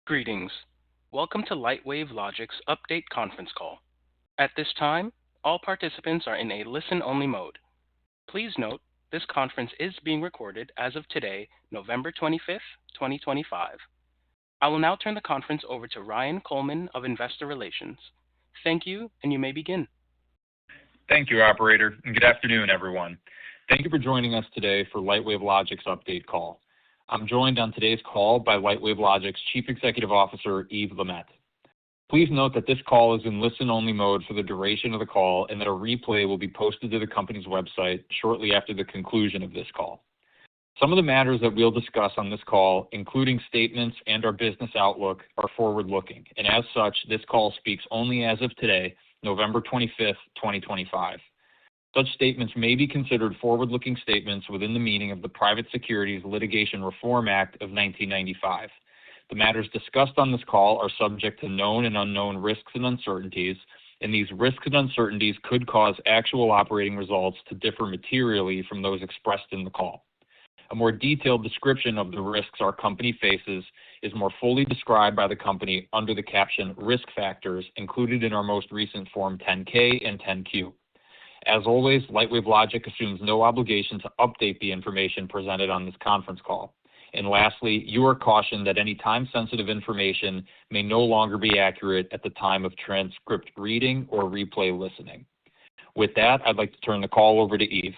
Greetings. Welcome to Lightwave Logic's Update Conference Call. At this time, all participants are in a listen-only mode. Please note, this conference is being recorded as of today, November 25th, 2025. I will now turn the conference over to Ryan Coleman of Investor Relations. Thank you, and you may begin. Thank you, Operator, and good afternoon, everyone. Thank you for joining us today for Lightwave Logic's update call. I'm joined on today's call by Lightwave Logic's Chief Executive Officer, Yves LeMaitre. Please note that this call is in listen-only mode for the duration of the call and that a replay will be posted to the company's website shortly after the conclusion of this call. Some of the matters that we'll discuss on this call, including statements and our business outlook, are forward-looking, and as such, this call speaks only as of today, November 25th, 2025. Such statements may be considered forward-looking statements within the meaning of the Private Securities Litigation Reform Act of 1995. The matters discussed on this call are subject to known and unknown risks and uncertainties, and these risks and uncertainties could cause actual operating results to differ materially from those expressed in the call. A more detailed description of the risks our company faces is more fully described by the company under the caption Risk Factors included in our most recent Form 10-K and 10-Q. As always, Lightwave Logic assumes no obligation to update the information presented on this conference call. And lastly, you are cautioned that any time-sensitive information may no longer be accurate at the time of transcript reading or replay listening. With that, I'd like to turn the call over to Yves.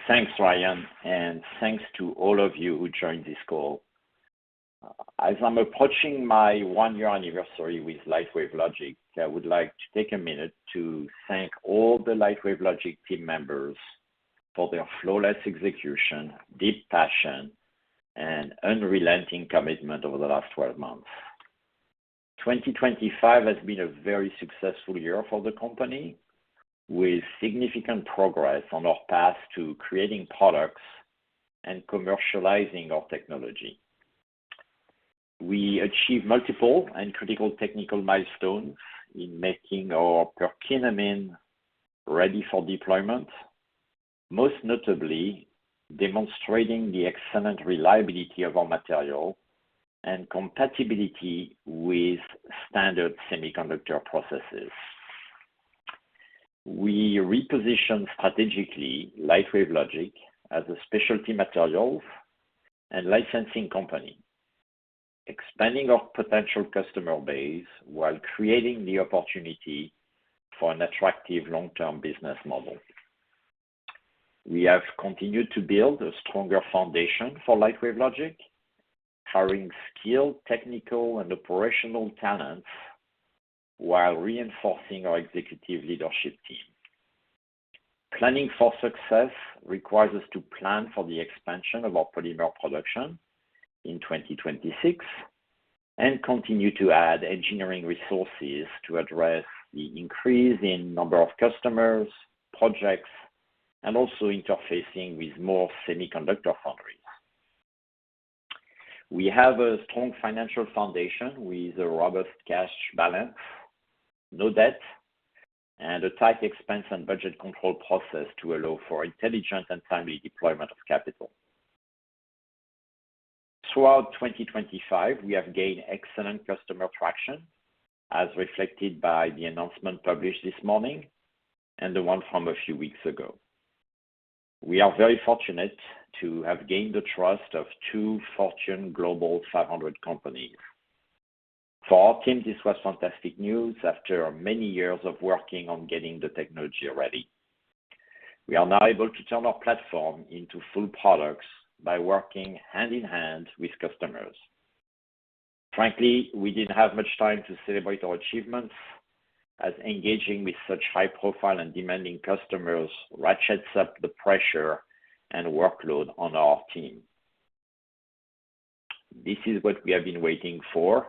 Thanks, Ryan, and thanks to all of you who joined this call. As I'm approaching my one-year anniversary with Lightwave Logic, I would like to take a minute to thank all the Lightwave Logic team members for their flawless execution, deep passion, and unrelenting commitment over the last 12 months. 2025 has been a very successful year for the company, with significant progress on our path to creating products and commercializing our technology. We achieved multiple and critical technical milestones in making our Perkinamine ready for deployment, most notably demonstrating the excellent reliability of our material and compatibility with standard semiconductor processes. We repositioned strategically Lightwave Logic as a specialty materials and licensing company, expanding our potential customer base while creating the opportunity for an attractive long-term business model. We have continued to build a stronger foundation for Lightwave Logic, hiring skilled technical and operational talents while reinforcing our executive leadership team. Planning for success requires us to plan for the expansion of our polymer production in 2026 and continue to add engineering resources to address the increase in number of customers, projects, and also interfacing with more semiconductor foundries. We have a strong financial foundation with a robust cash balance, no debt, and a tight expense and budget control process to allow for intelligent and timely deployment of capital. Throughout 2025, we have gained excellent customer traction, as reflected by the announcement published this morning and the one from a few weeks ago. We are very fortunate to have gained the trust of two Fortune Global 500 companies. For our team, this was fantastic news after many years of working on getting the technology ready. We are now able to turn our platform into full products by working hand in hand with customers. Frankly, we didn't have much time to celebrate our achievements, as engaging with such high-profile and demanding customers ratchets up the pressure and workload on our team. This is what we have been waiting for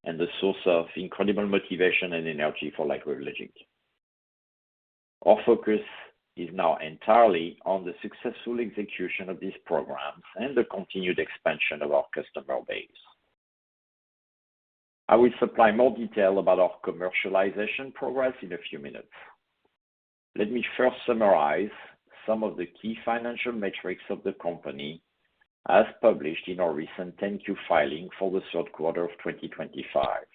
and the source of incredible motivation and energy for Lightwave Logic. Our focus is now entirely on the successful execution of these programs and the continued expansion of our customer base. I will supply more detail about our commercialization progress in a few minutes. Let me first summarize some of the key financial metrics of the company as published in our recent 10-Q filing for the third quarter of 2025.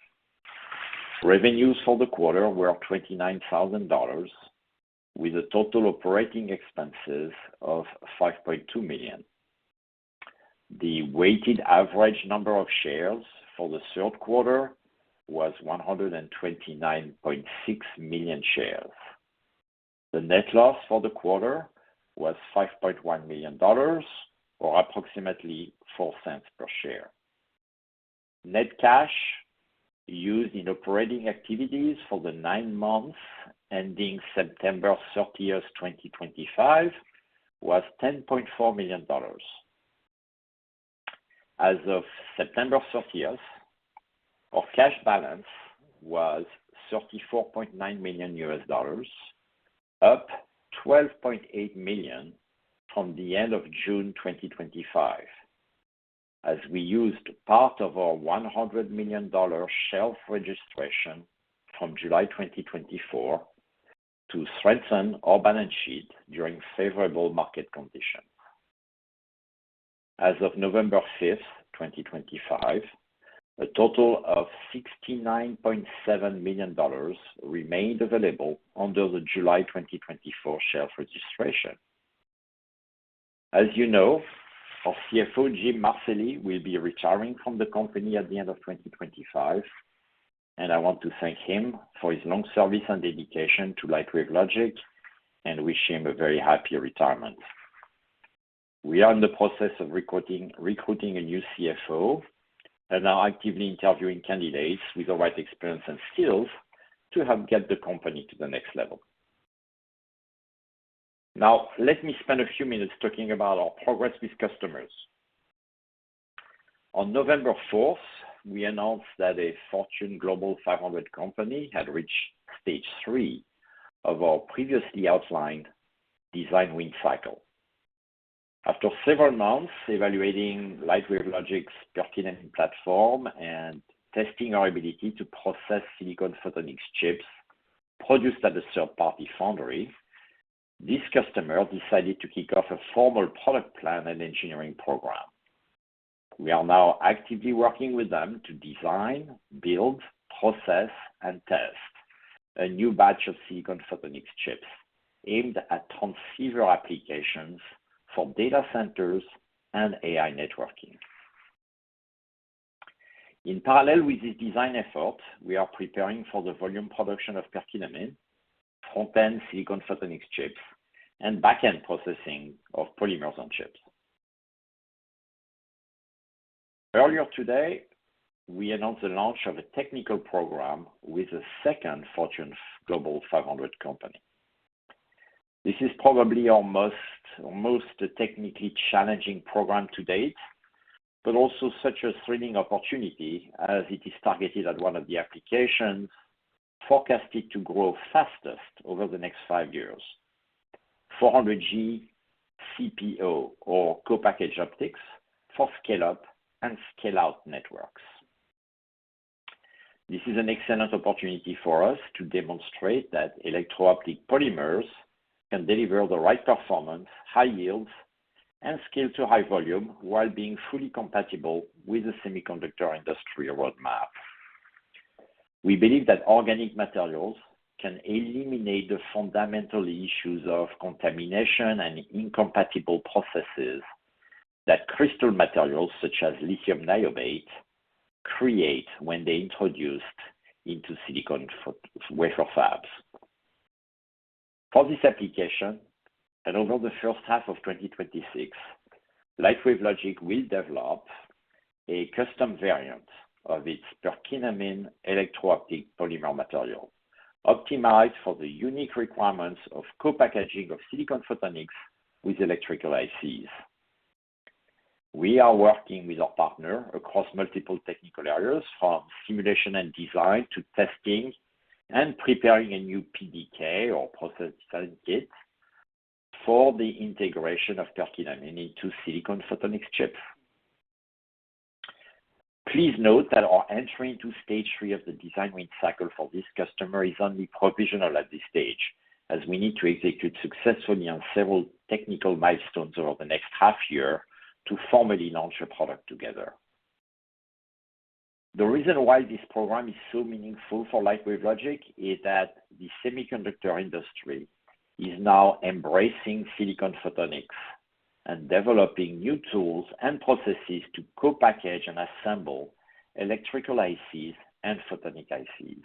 Revenues for the quarter were $29,000, with a total operating expenses of $5.2 million. The weighted average number of shares for the third quarter was 129.6 million shares. The net loss for the quarter was $5.1 million, or approximately 4 cents per share. Net cash used in operating activities for the 9 months ending September 30th, 2025, was $10.4 million. As of September 30th, our cash balance was $34.9 million, up $12.8 million from the end of June 2025, as we used part of our $100 million shelf registration from July 2024 to strengthen our balance sheet during favorable market conditions. As of November 5th, 2025, a total of $69.7 million remained available under the July 2024 shelf registration. As you know, our CFO, Jim Marcelli, will be retiring from the company at the end of 2025, and I want to thank him for his long service and dedication to Lightwave Logic and wish him a very happy retirement. We are in the process of recruiting a new CFO and are actively interviewing candidates with the right experience and skills to help get the company to the next level. Now, let me spend a few minutes talking about our progress with customers. On November 4th, we announced that a Fortune Global 500 company had reached stage 3 of our previously outlined design win cycle. After several months evaluating Lightwave Logic's Perkinamine platform and testing our ability to process silicon photonics chips produced at a third-party foundry, this customer decided to kick off a formal product plan and engineering program. We are now actively working with them to design, build, process, and test a new batch of silicon photonics chips aimed at transceiver applications for data centers and AI networking. In parallel with this design effort, we are preparing for the volume production of Perkinamine, front-end silicon photonics chips, and back-end processing of polymers on chips. Earlier today, we announced the launch of a technical program with a second Fortune Global 500 company. This is probably our most technically challenging program to date, but also such a thrilling opportunity as it is targeted at one of the applications forecasted to grow fastest over the next 5 years: 400G CPO, or co-packaged optics, for scale-up and scale-out networks. This is an excellent opportunity for us to demonstrate that electro-optic polymers can deliver the right performance, high yields, and scale to high volume while being fully compatible with the semiconductor industry roadmap. We believe that organic materials can eliminate the fundamental issues of contamination and incompatible processes that crystal materials such as lithium niobate create when they introduced into silicon wafer fabs. For this application, and over the first half of 2026, Lightwave Logic will develop a custom variant of its Perkinamine electro-optic polymer material, optimized for the unique requirements of co-packaging of silicon photonics with electrical ICs. We are working with our partner across multiple technical areas, from simulation and design to testing and preparing a new PDK, or process design kit, for the integration of Perkinamine into silicon photonics chips. Please note that our entry into stage 3 of the design win cycle for this customer is only provisional at this stage, as we need to execute successfully on several technical milestones over the next half year to formally launch a product together. The reason why this program is so meaningful for Lightwave Logic is that the semiconductor industry is now embracing silicon photonics and developing new tools and processes to co-package and assemble electrical ICs and photonic ICs.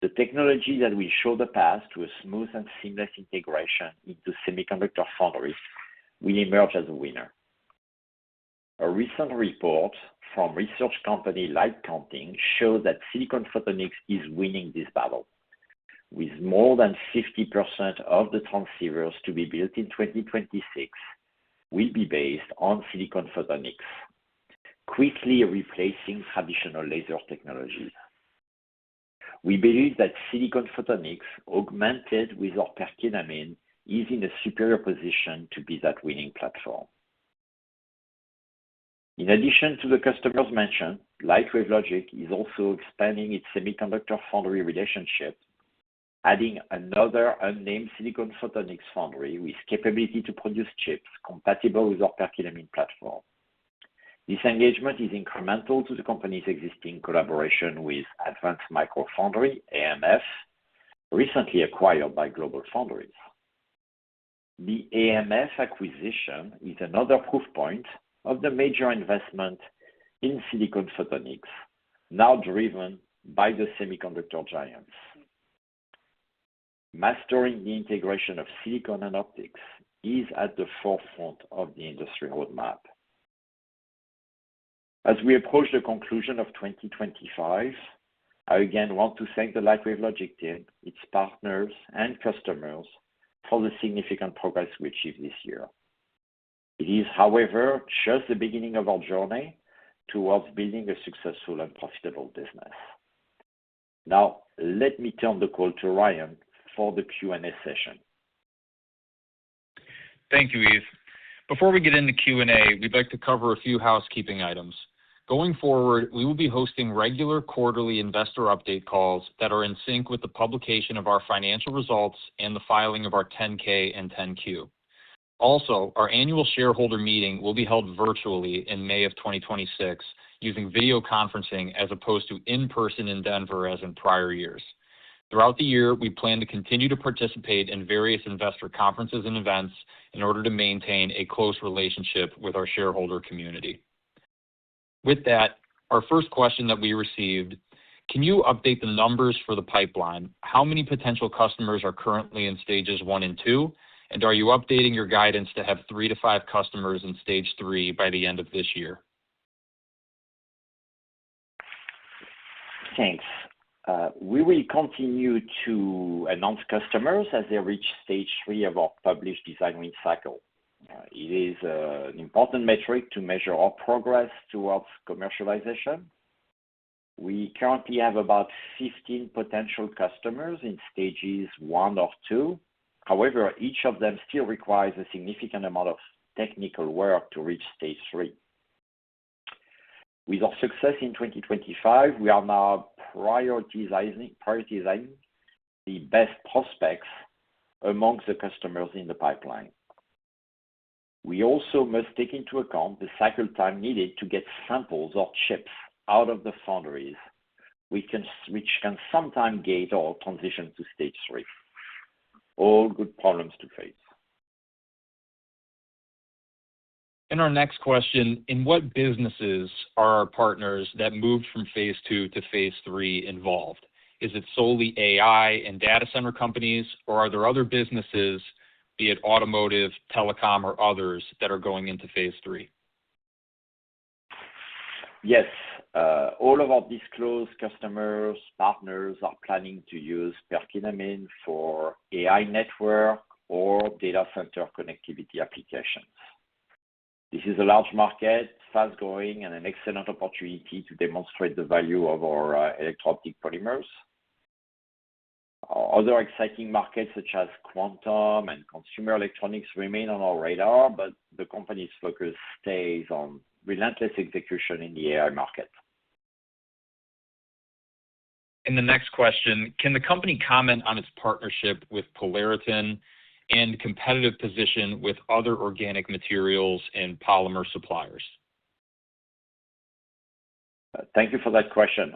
The technology that will show the path to a smooth and seamless integration into semiconductor foundries will emerge as a winner. A recent report from research company Light Counting shows that silicon photonics is winning this battle, with more than 50% of the transceivers to be built in 2026 will be based on silicon photonics, quickly replacing traditional laser technologies. We believe that silicon photonics, augmented with our Perkinamine, is in a superior position to be that winning platform. In addition to the customers mentioned, Lightwave Logic is also expanding its semiconductor foundry relationship, adding another unnamed silicon photonics foundry with capability to produce chips compatible with our Perkinamine platform. This engagement is incremental to the company's existing collaboration with Advanced Micro Foundry, AMF, recently acquired by Global Foundries. The AMF acquisition is another proof point of the major investment in silicon photonics, now driven by the semiconductor giants. Mastering the integration of silicon and optics is at the forefront of the industry roadmap. As we approach the conclusion of 2025, I again want to thank the Lightwave Logic team, its partners, and customers for the significant progress we achieved this year. It is, however, just the beginning of our journey towards building a successful and profitable business. Now, let me turn the call to Ryan for the Q&A session. Thank you, Yves. Before we get into Q&A, we'd like to cover a few housekeeping items. Going forward, we will be hosting regular quarterly investor update calls that are in sync with the publication of our financial results and the filing of our 10-K and 10-Q. Also, our annual shareholder meeting will be held virtually in May of 2026 using video conferencing as opposed to in-person in Denver as in prior years. Throughout the year, we plan to continue to participate in various investor conferences and events in order to maintain a close relationship with our shareholder community. With that, our first question that we received, can you update the numbers for the pipeline? How many potential customers are currently in stages 1 and 2? And are you updating your guidance to have 3 to 5 customers in stage 3 by the end of this year? Thanks. We will continue to announce customers as they reach stage 3 of our published design win cycle. It is an important metric to measure our progress towards commercialization. We currently have about 15 potential customers in stages 1 or 2. However, each of them still requires a significant amount of technical work to reach stage 3. With our success in 2025, we are now prioritizing the best prospects amongst the customers in the pipeline. We also must take into account the cycle time needed to get samples or chips out of the foundries, which can sometimes gate our transition to stage 3. All good problems to face. In our next question, in what businesses are our partners that moved from phase 2 to phase 3 involved? Is it solely AI and data center companies, or are there other businesses, be it automotive, telecom, or others, that are going into phase 3? Yes, all of our disclosed customers, partners are planning to use Perkinamine for AI network or data center connectivity applications. This is a large market, fast-growing, and an excellent opportunity to demonstrate the value of our electro-optic polymers. Other exciting markets such as quantum and consumer electronics remain on our radar, but the company's focus stays on relentless execution in the AI market. In the next question, can the company comment on its partnership with Polariton and competitive position with other organic materials and polymer suppliers? Thank you for that question.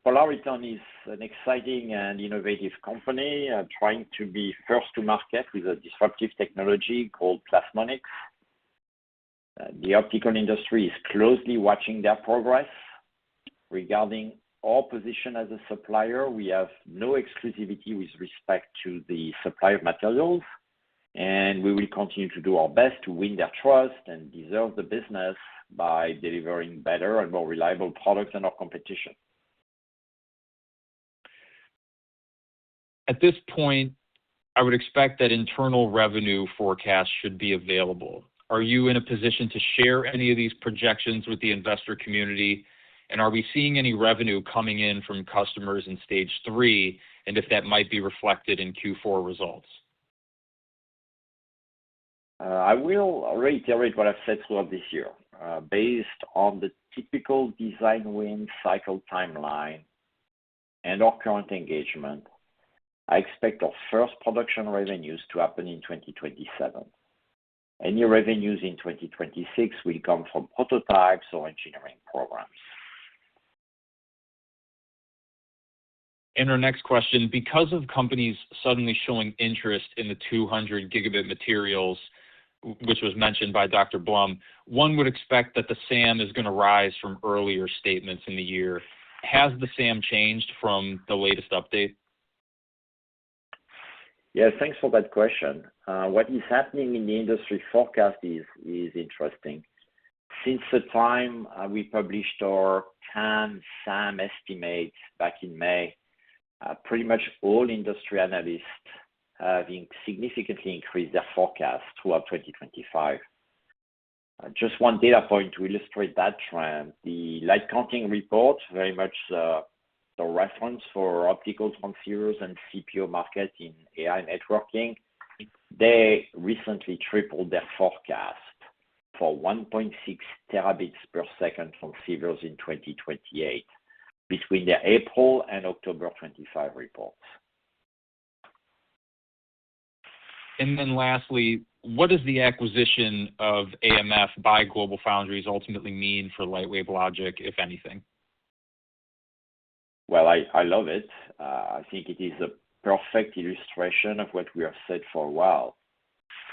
Polariton is an exciting and innovative company trying to be first to market with a disruptive technology called plasmonics. The optical industry is closely watching their progress. Regarding our position as a supplier, we have no exclusivity with respect to the supply of materials, and we will continue to do our best to win their trust and deserve the business by delivering better and more reliable products than our competition. At this point, I would expect that internal revenue forecasts should be available. Are you in a position to share any of these projections with the investor community? And are we seeing any revenue coming in from customers in stage 3, and if that might be reflected in Q4 results? I will reiterate what I've said throughout this year. Based on the typical design win cycle timeline and our current engagement, I expect our first production revenues to happen in 2027. Any revenues in 2026 will come from prototypes or engineering programs. And our next question, because of companies suddenly showing interest in the 200 gigabit materials, which was mentioned by Dr. Blum, one would expect that the SAM is going to rise from earlier statements in the year. Has the SAM changed from the latest update? Yes, thanks for that question. What is happening in the industry forecast is interesting. Since the time we published our TAM SAM estimates back in May, pretty much all industry analysts have significantly increased their forecast throughout 2025. Just one data point to illustrate that trend, the light counting report, very much the reference for optical transceivers and CPO market in AI networking, they recently tripled their forecast for 1.6 terabits per second transceivers in 2028 between their April and October 25 reports. And then lastly, what does the acquisition of AMF by GlobalFoundries ultimately mean for Lightwave Logic, if anything? Well, I love it. I think it is a perfect illustration of what we have said for a while.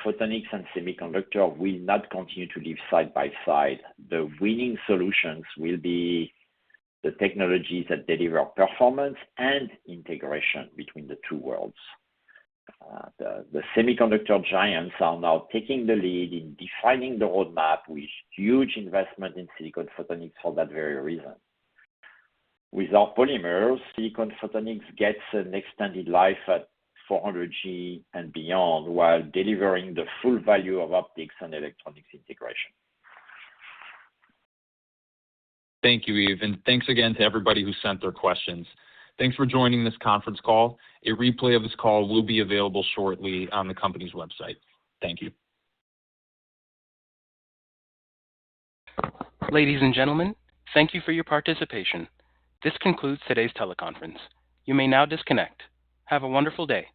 Photonics and semiconductor will not continue to live side by side. The winning solutions will be the technologies that deliver performance and integration between the two worlds. The semiconductor giants are now taking the lead in defining the roadmap with huge investment in silicon photonics for that very reason. With our polymers, silicon photonics gets an extended life at 400G and beyond while delivering the full value of optics and electronics integration. Thank you, Yves, and thanks again to everybody who sent their questions. Thanks for joining this conference call. A replay of this call will be available shortly on the company's website. Thank you. Ladies and gentlemen, thank you for your participation. This concludes today's teleconference. You may now disconnect. Have a wonderful day.